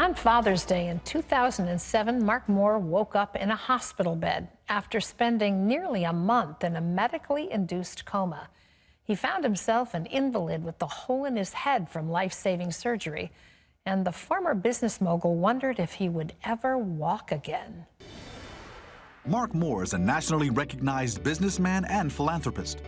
On Father's Day in 2007, Mark Moore woke up in a hospital bed after spending nearly a month in a medically induced coma. He found himself an invalid with a hole in his head from life-saving surgery, and the former business mogul wondered if he would ever walk again. Mark Moore is a nationally recognized businessman and philanthropist.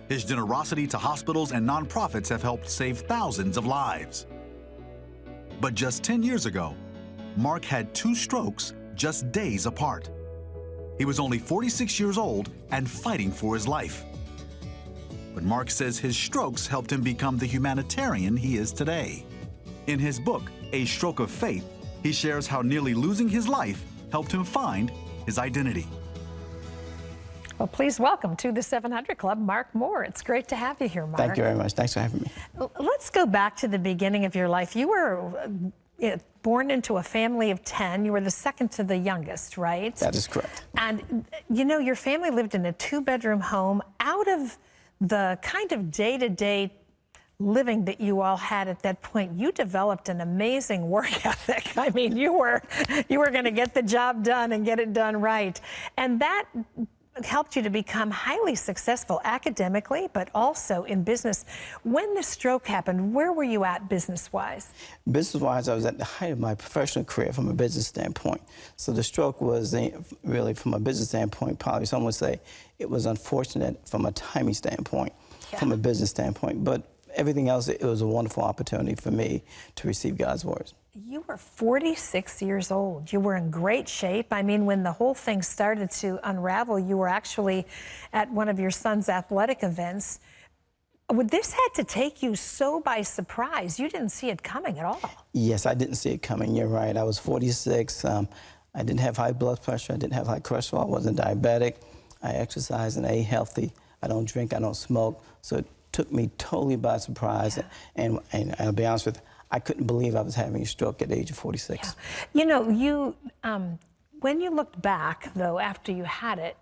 His generosity to hospitals and nonprofits have helped save thousands of lives. But just 10 years ago, Mark had 2 strokes just days apart. He was only 46 years old and fighting for his life. But Mark says his strokes helped him become the humanitarian he is today. In his book, A Stroke of Faith, he shares how nearly losing his life helped him find his identity. Well, please welcome to the 700 Club, Mark Moore. It's great to have you here, Mark. Thank you very much. Thanks for having me. Let's go back to the beginning of your life. You were born into a family of 10. You were the second to the youngest, right? That is correct. And, you know, your family lived in a 2-bedroom home. Out of the kind of day-to-day living that you all had at that point, you developed an amazing work ethic. I mean, you were going to get the job done and get it done right. And that helped you to become highly successful academically, but also in business. When the stroke happened, where were you at business-wise? Business-wise, I was at the height of my professional career from a business standpoint. So the stroke was really, from a business standpoint, probably some would say it was unfortunate from a timing standpoint, from a business standpoint. But everything else, it was a wonderful opportunity for me to receive God's words. You were 46 years old. You were in great shape. I mean, when the whole thing started to unravel, you were actually at one of your son's athletic events. This had to take you so by surprise. You didn't see it coming at all. Yes, I didn't see it coming. You're right. I was 46. I didn't have high blood pressure. I didn't have high cholesterol. I wasn't diabetic. I exercise and ate healthy. I don't drink. I don't smoke. So it took me totally by surprise. And I'll be honest with you, I couldn't believe I was having a stroke at the age of 46. You know, when you looked back, though, after you had it,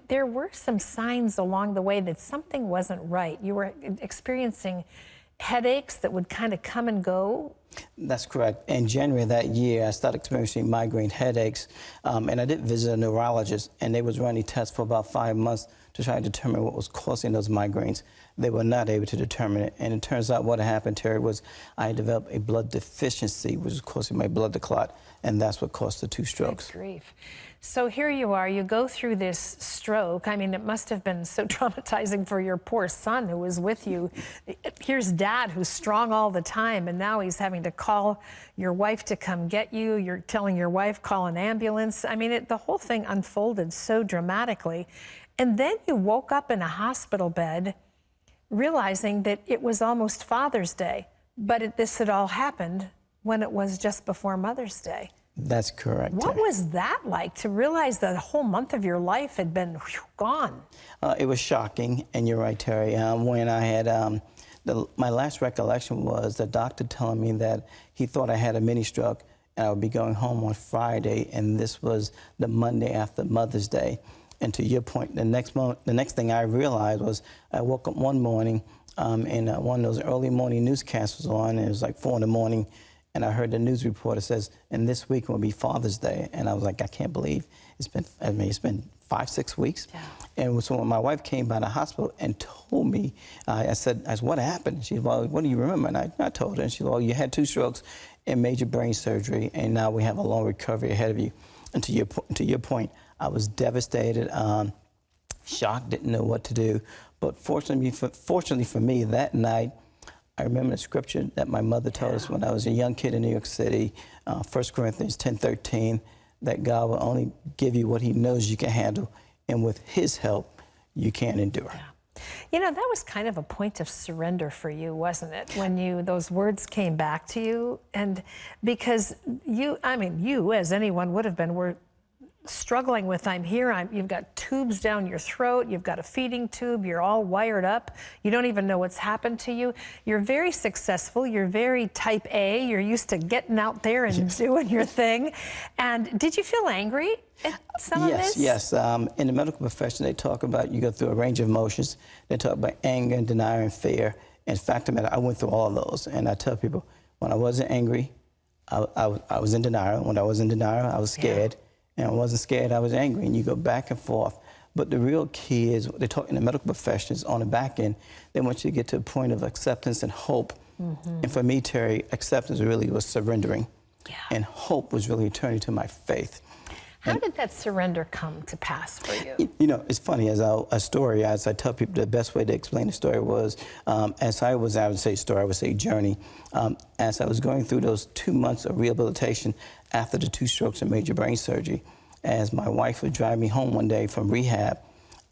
there were some signs along the way that something wasn't right. You were experiencing headaches that would kind of come and go. That's correct. In January of that year, I started experiencing migraine headaches, and I did visit a neurologist, and they was running tests for about 5 months to try to determine what was causing those migraines. They were not able to determine it, and it turns out what happened, Terry, was I developed a blood deficiency, which was causing my blood to clot, and that's what caused the 2 strokes. Good grief. So here you are, you go through this stroke. I mean, it must have been so traumatizing for your poor son who was with you. Here's Dad, who's strong all the time, and now he's having to call your wife to come get you. You're telling your wife, call an ambulance. I mean, the whole thing unfolded so dramatically. And then you woke up in a hospital bed realizing that it was almost Father's Day, but this had all happened when it was just before Mother's Day. That's correct. What was that like, to realize that the whole month of your life had been gone? It was shocking, and you're right, Terry. When I had, my last recollection was the doctor telling me that he thought I had a mini stroke and I would be going home on Friday, and this was the Monday after Mother's Day. And to your point, the next thing I realized was I woke up one morning and one of those early morning newscasts was on, and it was like 4 in the morning, and I heard the news reporter says, and this week will be Father's Day. And I was like, I can't believe it's been 5-6 weeks. Yeah. And so when my wife came by the hospital and told me, I said, what happened? She said, well, what do you remember? And I told her, and she said, well, you had 2 strokes and major brain surgery, and now we have a long recovery ahead of you. And to your point, I was devastated, shocked, didn't know what to do. But fortunately for me, that night, I remember the scripture that my mother told us when I was a young kid in New York City, 1 Corinthians 10:13, that God will only give you what he knows you can handle, and with his help, you can endure. Yeah. You know, that was kind of a point of surrender for you, wasn't it, when those words came back to you? And because you, as anyone would have been, were struggling with, you've got tubes down your throat, you've got a feeding tube, you're all wired up, you don't even know what's happened to you. You're very successful, you're very type A, you're used to getting out there and doing your thing. And did you feel angry at some of this? Yes. In the medical profession, they talk about you go through a range of emotions. They talk about anger and denial and fear. In fact, I went through all of those. And I tell people, when I wasn't angry, I was in denial. When I was in denial, I was scared. And I wasn't scared, I was angry. And you go back and forth. But the real key is, they're talking to medical professionals on the back end, they want you to get to a point of acceptance and hope. And for me, Terry, acceptance really was surrendering. And hope was really turning to my faith. How did that surrender come to pass for you? You know, it's funny, as I tell people, the best way to explain the story was, I would say story, I would say journey. As I was going through those 2 months of rehabilitation after the 2 strokes and major brain surgery, as my wife would drive me home one day from rehab,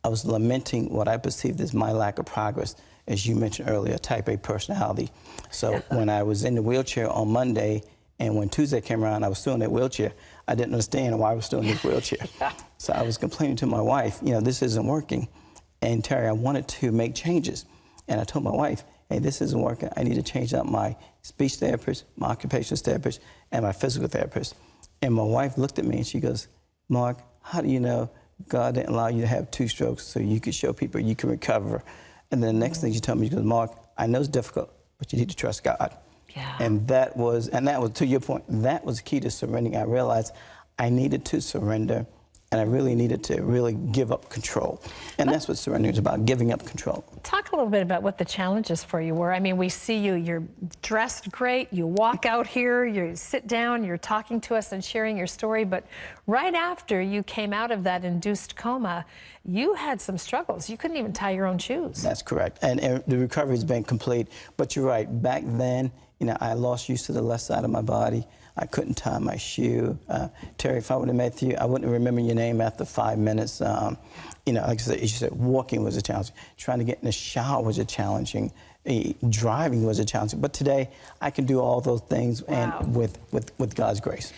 I was lamenting what I perceived as my lack of progress, as you mentioned earlier, type A personality. So when I was in the wheelchair on Monday, and when Tuesday came around, I was still in that wheelchair. I didn't understand why I was still in this wheelchair. So I was complaining to my wife, you know, this isn't working. And Terry, I wanted to make changes. And I told my wife, hey, this isn't working. I need to change out my speech therapist, my occupational therapist, and my physical therapist. And my wife looked at me and she goes, Mark, how do you know God didn't allow you to have 2 strokes so you could show people you can recover? And then the next thing she told me, she goes, Mark, I know it's difficult, but you need to trust God. And that was, to your point, that was key to surrendering. I realized I needed to surrender, and I really needed to really give up control. And that's what surrendering is about, giving up control. Talk a little bit about what the challenges for you were. I mean, we see you, you're dressed great, you walk out here, you sit down, you're talking to us and sharing your story, but right after you came out of that induced coma, you had some struggles. You couldn't even tie your own shoes. That's correct. And the recovery's been complete. But you're right, back then, you know, I lost use to the left side of my body. I couldn't tie my shoe. Terry, if I would have met you, I wouldn't remember your name after 5 minutes. You know, like I said, you said walking was a challenge. Trying to get in the shower was a challenging. Driving was a challenge. But today, I can do all those things and with God's grace.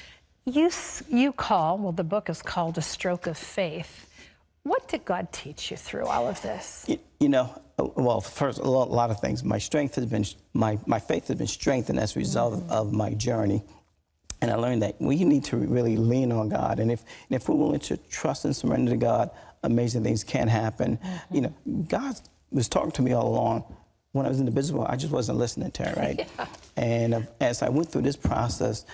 You call, well, the book is called A Stroke of Faith. What did God teach you through all of this? You know, well, first, a lot of things. My strength has been, my faith has been strengthened as a result of my journey. And I learned that we need to really lean on God. And if we're willing to trust and surrender to God, amazing things can happen. You know, God was talking to me all along. When I was in the business world, I just wasn't listening to him, right? And as I went through this process,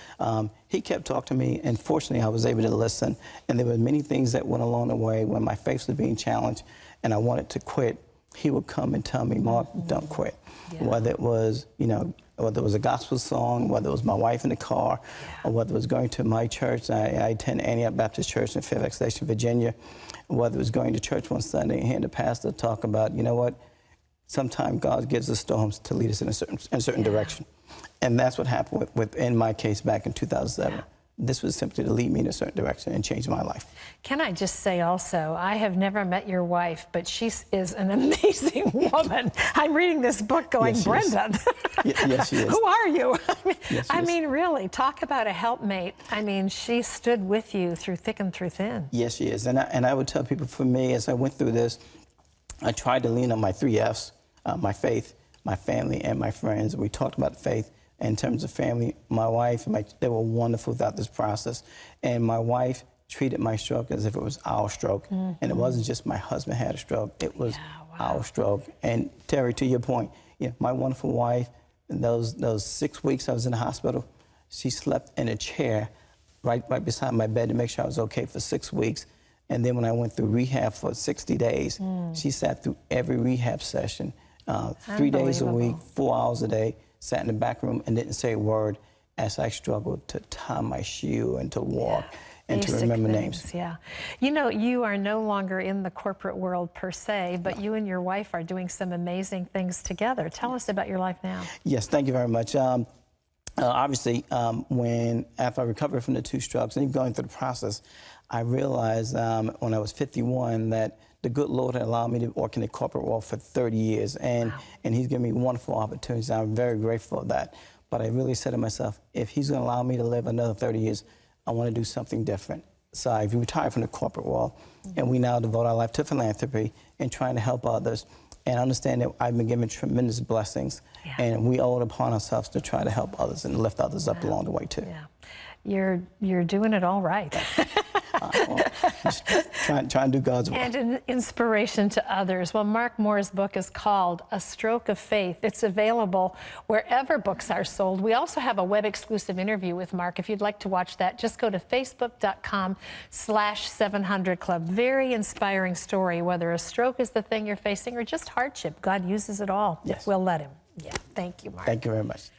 he kept talking to me, and fortunately, I was able to listen. And there were many things that went along the way when my faith was being challenged and I wanted to quit. He would come and tell me, Mark, don't quit. Whether it was, you know, whether it was a gospel song, whether it was my wife in the car, or whether it was going to my church. I attend Antioch Baptist Church in Fairfax Station, Virginia. Whether it was going to church one Sunday and hearing the pastor talk about, you know what, sometimes God gives us storms to lead us in a certain direction. And that's what happened in my case back in 2007. This was simply to lead me in a certain direction and change my life. Can I just say also, I have never met your wife, but she is an amazing woman. I'm reading this book going, yes, Brenda. Yes, she is. Who are you? I Yes, mean, really, talk about a helpmate. I mean, she stood with you through thick and through thin. Yes, she is. And I would tell people, for me, as I went through this, I tried to lean on my 3 F's, my faith, my family, and my friends. We talked about faith. In terms of family, my wife, they were wonderful throughout this process. And my wife treated my stroke as if it was our stroke. And it wasn't just my husband had a stroke, it was our stroke. And Terry, to your point, you know, my wonderful wife, those 6 weeks I was in the hospital, she slept in a chair right beside my bed to make sure I was okay for 6 weeks. And then when I went through rehab for 60 days, she sat through every rehab session, 3 days a week, 4 hours a day, sat in the back room and didn't say a word as I struggled to tie my shoe and to walk and to remember names. Yeah. You know, you are no longer in the corporate world per se, but you and your wife are doing some amazing things together. Tell us about your life now. Yes, thank you very much. Obviously, after I recovered from the 2 strokes and even going through the process, I realized when I was 51 that the good Lord had allowed me to work in the corporate world for 30 years, and He's given me wonderful opportunities. I'm very grateful for that. But I really said to myself, if He's going to allow me to live another 30 years, I want to do something different. So I retired from the corporate world, and we now devote our life to philanthropy and trying to help others. And understand that I've been given tremendous blessings, and we owe it upon ourselves to try to help others and lift others up along the way too. You're doing it all right. Just trying to do God's will. And an inspiration to others. Well, Mark Moore's book is called A Stroke of Faith. It's available wherever books are sold. We also have a web-exclusive interview with Mark. If you'd like to watch that, just go to facebook.com/700club. Very inspiring story, whether a stroke is the thing you're facing or just hardship. God uses it all. Yes. We'll let him. Yeah. Thank you, Mark. Thank you very much.